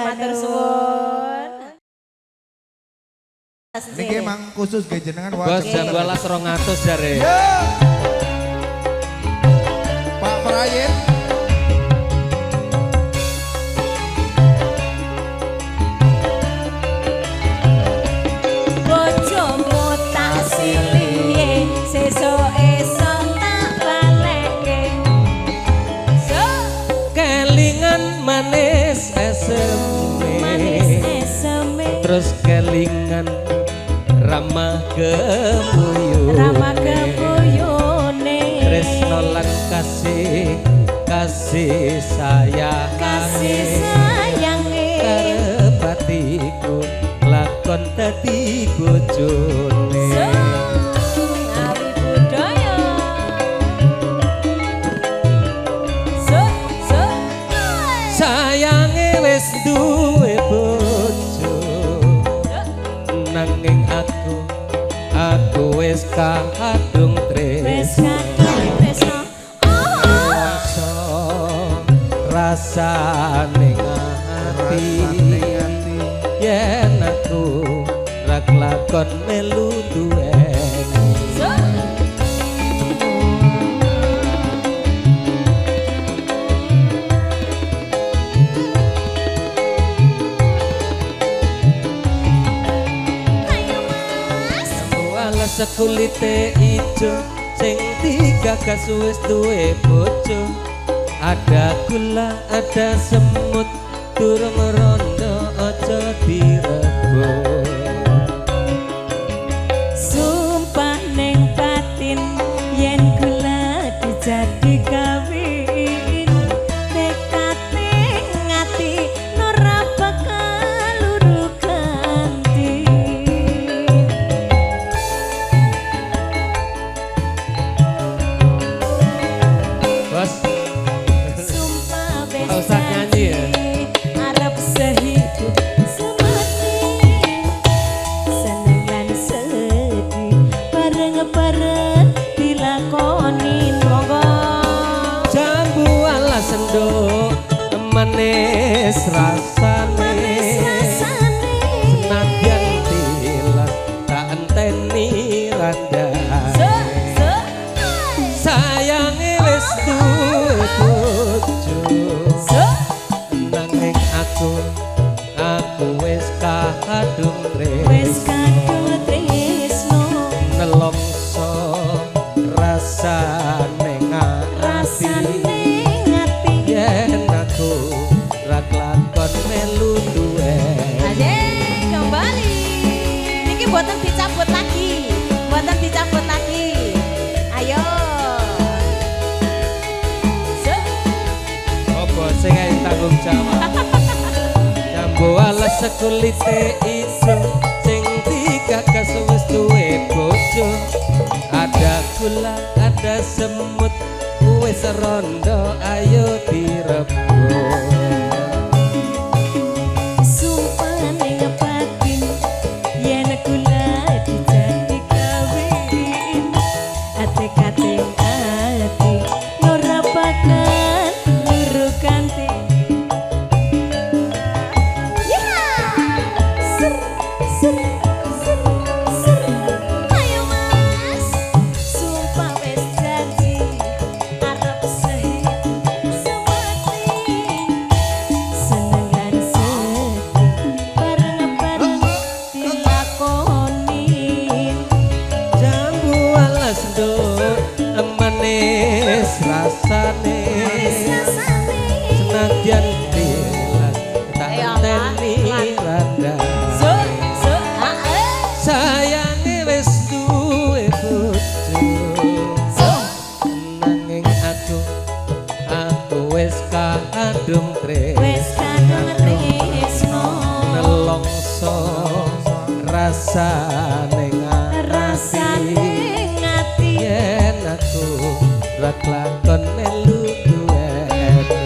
matur suwun. Niki emang khusus ge jenengan Bos jam 12.200 jare. Pak Prayen. Bojomu tak silihe sesuk esuk tak balekke. Kelingan manis Manis eseme. eseme. Terus kelingan ramah kebuyune. Rama kebuyune. Tresno lan kasih sayang. Kasih sayange. Karepatiku lakon dadi bojone. Abi budaya. Sayange wis duwe bojo. Nanging aku wis kadung Wis tresno. kadung tresno. Rasane ngati yen aku ra kelakon melu duweni. Sekulite ijo sing digagas wis duwe bojo. Ada gula, ada semut, durung rondo aja direbut. Sumpah neng batin yen gula dijadi kawin. Tekate ngati ora bakal luru ganti. Bos, Sumpah wis usah nyanyi ya? arep sehidup semati. Seneng lan sedih bareng-bareng dilakonin. Monggo jambu ala sendok manis rasane. Senadyan tilas tak enteni randane. Sayange wis duwe bojo. Nanging aku wis kadung Wis tresno. kadung tresno. Nelongso rasane Rasane ngati ngati. yen aku ra kelakon melu duweni. Aje kembali. Niki buatan dicabut lagi. Buatan dicabut lagi. Ayo. Apa sing ae tanggung jawab? Jambu alas sekulite ijo sing digagas wis duwe bojo. Ada gula, ada semut, wis rondo ayo direbut. Sumpah ning batin yen kula dijadi kawin. Ate-kate ati ora bakal luru ganti. Ser, ser, ser, ser. Ayo mas, sumpah wis janji arep sehidup semati. Seneng lan sedih bareng-bareng dilakonin. Jambu alas nduk manis rasane. Senadyan tilas tak enteni randane. Sayange wis duwe bojo. Nanging aku wis kadung Wis kadung tresno. nelongso rasane Rasane ngati. yen aku ra kelakon melu duweni.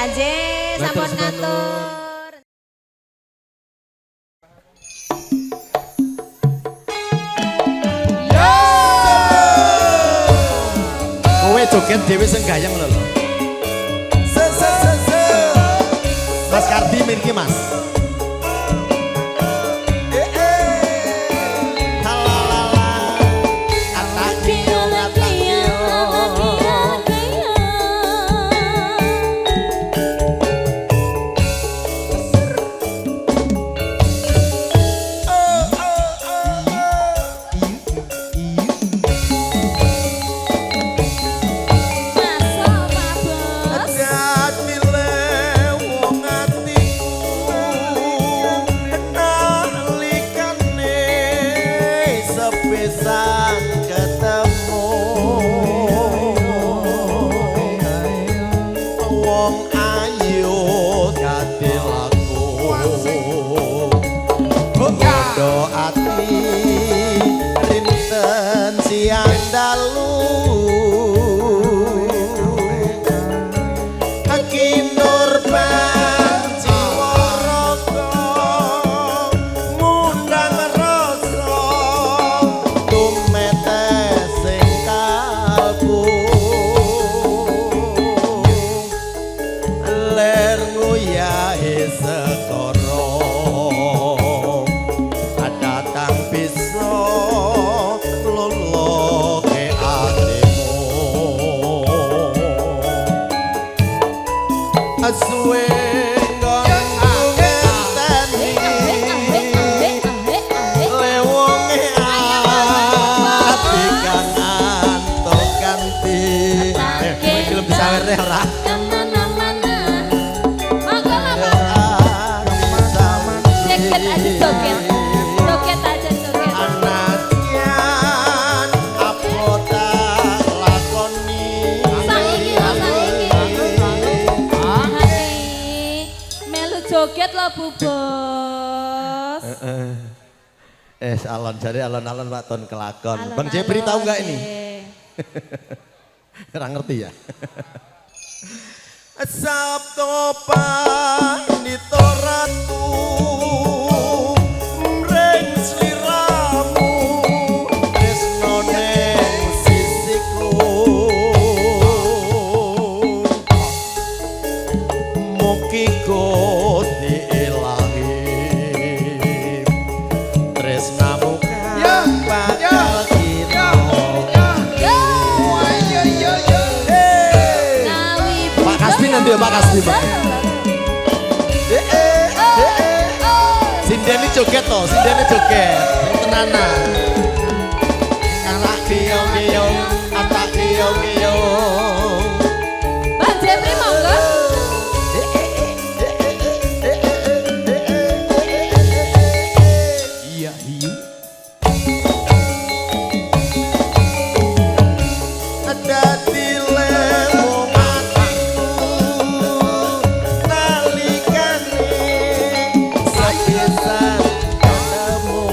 Aje sampun Matur ngatur. Kowe joget dhewe sing gayeng lho. Kardi Mirki Mas. Halalala, atak kiong, atak kiong. Masuk Pak Bos. Jadile wong atiku nalikane sepisan ketemu wong ayu katilaku podo ati rinten siang dalu Kinur jiwa raga ngundang rasa tumetes sing kalbu ler nguyahi sekara datang bisa loloke atimu Aswe nggon ngenteni lewonge ati kan antuk ganti film disawer ora Joget aja joget. Joget aja joget. anatian apota lakoni Saiki Hati melu joget lo Bu Bos. alon jare alon-alon Pak Ton kelakon. Alon-alon. Bang Jepri tahu nggak ini? Ora ngerti ya. Sabto pandito ratu mring sliramu tresno ning sisiku mugi Gusti ilahi tresnamu kang bakal kita Ngawi Pak Kasbi nanti ya Pak Kasbi Pak. Sindene joget toh, sindene joget. Tenanan. Anak kiong-kiong, atak kiong-kiong. Bang Jepri monggo. Iya, hiu. Dadi lewong atiku nalikane sepisan ketemu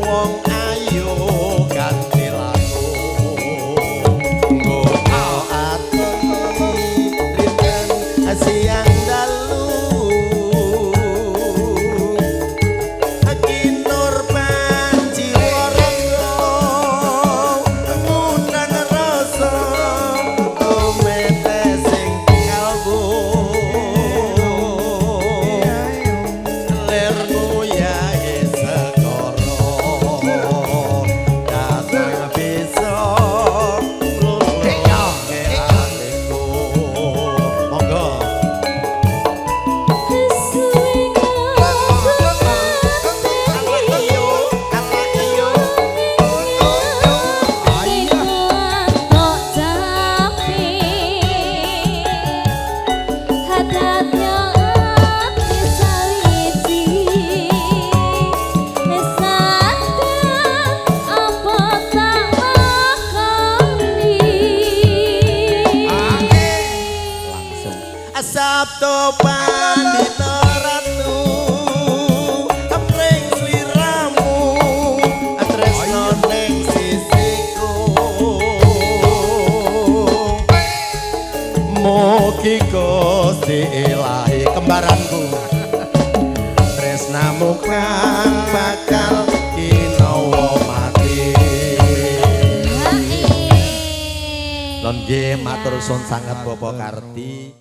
wong ayu ganti laku nggono ati rinten siang dalu Kinur jiwa raga ngundang rasa tumetes sing kalbu ler nguyahi sekara datang bisa mlunge atiku monggo Sabto pandito ratu mring sliramu tresno ning sisiku mugi Gusti ilahi kembaranku tresnamu kang bakal kinawa mati Lon nggih matur suwun sanget Bapak Karti.